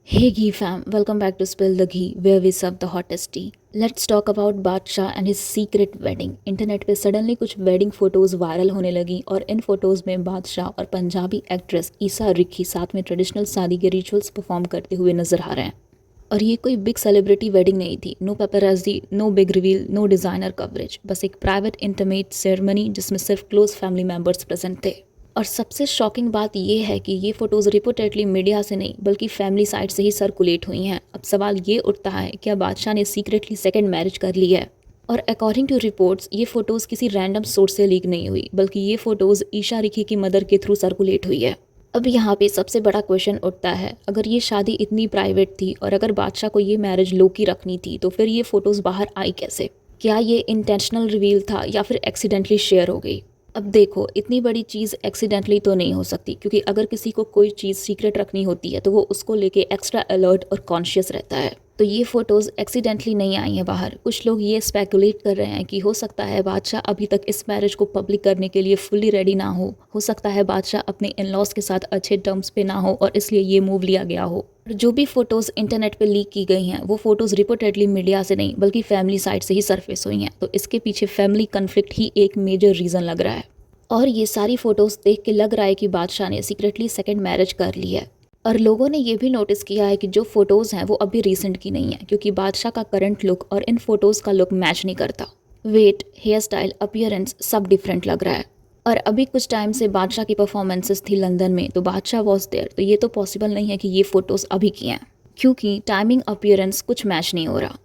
Hey Ghee fam, welcome back to Spill the Ghee, where we serve the hottest tea. Let's talk about बादशाह and his secret wedding. Internet पे suddenly कुछ wedding photos viral होने लगी और इन photos में बादशाह और Punjabi actress ईसा Ricky साथ में ट्रेडिशनल शादी के रिचुअल्स परफॉर्म करते हुए नजर आ रहे हैं। और ये कोई बिग सेलिब्रिटी वेडिंग नहीं थी, no paparazzi, no big reveal, no designer coverage, बस एक प्राइवेट इंटीमेट सेरेमनी जिसमें सिर्फ क्लोज फैमिली मेम्बर्स प्रेजेंट थे। और सबसे शॉकिंग बात यह है कि ये फ़ोटोज़ रिपोर्टेडली मीडिया से नहीं बल्कि फैमिली साइड से ही सर्कुलेट हुई हैं। अब सवाल ये उठता है, क्या बादशाह ने सीक्रेटली सेकंड मैरिज कर ली है? और अकॉर्डिंग टू रिपोर्ट्स ये फ़ोटोज़ किसी रैंडम सोर्स से लीक नहीं हुई, बल्कि ये फ़ोटोज़ ईशा रिकी की मदर के थ्रू सर्कुलेट हुई है। अब यहाँ पे सबसे बड़ा क्वेश्चन उठता है, अगर ये शादी इतनी प्राइवेट थी और अगर बादशाह को ये मैरिज लो की रखनी थी तो फिर ये फ़ोटोज़ बाहर आई कैसे? क्या ये इंटेंशनल रिवील था या फिर एक्सीडेंटली शेयर हो गई? अब देखो, इतनी बड़ी चीज़ एक्सीडेंटली तो नहीं हो सकती, क्योंकि अगर किसी को कोई चीज़ सीक्रेट रखनी होती है तो वो उसको लेके एक्स्ट्रा अलर्ट और कॉन्शियस रहता है। तो ये फ़ोटोज़ एक्सीडेंटली नहीं आई हैं बाहर। कुछ लोग ये स्पेकुलेट कर रहे हैं कि हो सकता है बादशाह अभी तक इस मैरिज को पब्लिक करने के लिए फुल्ली रेडी ना हो सकता है बादशाह अपने इन लॉज के साथ अच्छे टर्म्स पे ना हो और इसलिए ये मूव लिया गया हो। जो भी फ़ोटोज़ इंटरनेट पे लीक की गई हैं वो फ़ोटोज़ रिपोर्टेडली मीडिया से नहीं बल्कि फैमिली साइड से ही सरफेस हुई हैं। तो इसके पीछे फैमिली कन्फ्लिक्ट ही एक मेजर रीज़न लग रहा है। और ये सारी फ़ोटोज़ देख के लग रहा है कि बादशाह ने सीक्रेटली सेकंड मैरिज कर ली है। और लोगों ने ये भी नोटिस किया है कि जो फ़ोटोज़ हैं वो अभी रिसेंट की नहीं है, क्योंकि बादशाह का करंट लुक और इन फ़ोटोज़ का लुक मैच नहीं करता। वेट, हेयर स्टाइल, अपीयरेंस सब डिफरेंट लग रहा है। और अभी कुछ टाइम से बादशाह की परफॉर्मेंसेस थी लंदन में, तो बादशाह वॉज देयर, तो ये तो पॉसिबल नहीं है कि ये फ़ोटोज़ अभी की हैं, क्योंकि टाइमिंग अपीयरेंस कुछ मैच नहीं हो रहा।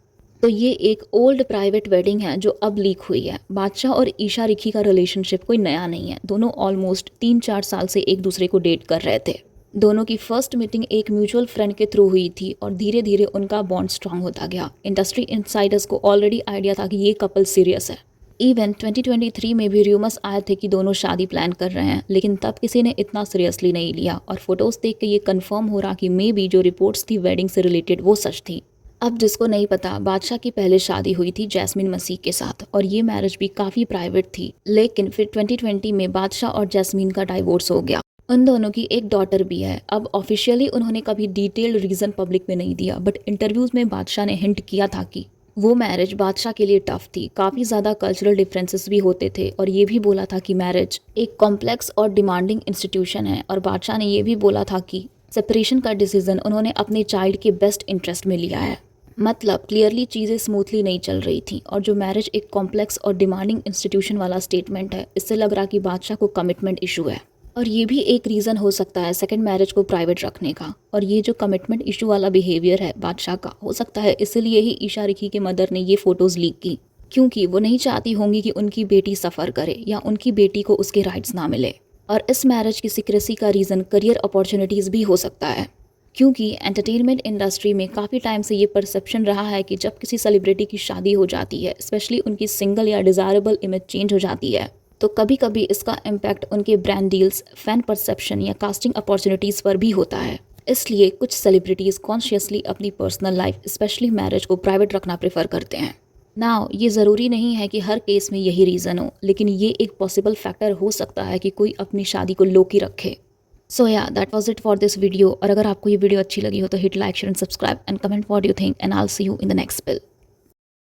तो ये एक ओल्ड प्राइवेट वेडिंग है जो अब लीक हुई है। बादशाह और ईशा रिकी का रिलेशनशिप कोई नया नहीं है, दोनों ऑलमोस्ट 3-4 साल से एक दूसरे को डेट कर रहे थे। दोनों की फर्स्ट मीटिंग एक म्यूचुअल फ्रेंड के थ्रू हुई थी और धीरे धीरे उनका बॉन्ड स्ट्रांग होता गया। इंडस्ट्री इनसाइडर्स को ऑलरेडी आइडिया था कि ये कपल सीरियस है। इवन 2023 में भी रूमर्स आए थे कि दोनों शादी प्लान कर रहे हैं, लेकिन तब किसी ने इतना सीरियसली नहीं लिया। और फोटोज देख के ये कंफर्म हो रहा कि मे बी जो रिपोर्ट्स थी वेडिंग से रिलेटेड वो सच थी। अब जिसको नहीं पता, बादशाह की पहले शादी हुई थी जैस्मीन मसीह के साथ और ये मैरिज भी काफ़ी प्राइवेट थी, लेकिन फिर 2020 में बादशाह और जैस्मीन का डाइवोर्स हो गया। उन दोनों की एक डॉटर भी है। अब ऑफिशियली उन्होंने कभी डिटेल्ड रीज़न पब्लिक में नहीं दिया, बट इंटरव्यूज़ में बादशाह ने हिंट किया था कि वो मैरिज बादशाह के लिए टफ थी, काफ़ी ज़्यादा कल्चरल डिफरेंसेस भी होते थे, और ये भी बोला था कि मैरिज एक कॉम्प्लेक्स और डिमांडिंग इंस्टीट्यूशन है। और बादशाह ने ये भी बोला था कि सेपरेशन का डिसीजन उन्होंने अपने चाइल्ड के बेस्ट इंटरेस्ट में लिया है। मतलब क्लियरली चीज़ें स्मूथली नहीं चल रही थी। और जो मैरिज एक कॉम्प्लेक्स और डिमांडिंग इंस्टीट्यूशन वाला स्टेटमेंट है, इससे लग रहा कि बादशाह को कमिटमेंट इशू है। और ये भी एक रीज़न हो सकता है सेकंड मैरिज को प्राइवेट रखने का। और ये जो कमिटमेंट इशू वाला बिहेवियर है बादशाह का, हो सकता है इसलिए ही ईशा रिकी के मदर ने ये फ़ोटोज़ लीक की, क्योंकि वो नहीं चाहती होंगी कि उनकी बेटी सफ़र करे या उनकी बेटी को उसके राइट्स ना मिले। और इस मैरिज की सीक्रेसी का रीज़न करियर अपॉर्चुनिटीज़ भी हो सकता है, क्योंकि एंटरटेनमेंट इंडस्ट्री में काफ़ी टाइम से ये परसेप्शन रहा है कि जब किसी सेलिब्रिटी की शादी हो जाती है, स्पेशली उनकी सिंगल या डिज़ायरेबल इमेज चेंज हो जाती है, तो कभी कभी इसका इम्पैक्ट उनके ब्रांड डील्स, फैन परसेप्शन या कास्टिंग अपॉर्चुनिटीज़ पर भी होता है। इसलिए कुछ सेलिब्रिटीज़ कॉन्शियसली अपनी पर्सनल लाइफ, स्पेशली मैरिज को प्राइवेट रखना प्रेफर करते हैं। नाउ ये ज़रूरी नहीं है कि हर केस में यही रीज़न हो, लेकिन ये एक पॉसिबल फैक्टर हो सकता है कि कोई अपनी शादी को लो की रखे। सो या that was it for this video. और अगर आपको ये वीडियो अच्छी लगी हो तो hit like, share and subscribe and comment what you think, and I will see you in the next bill.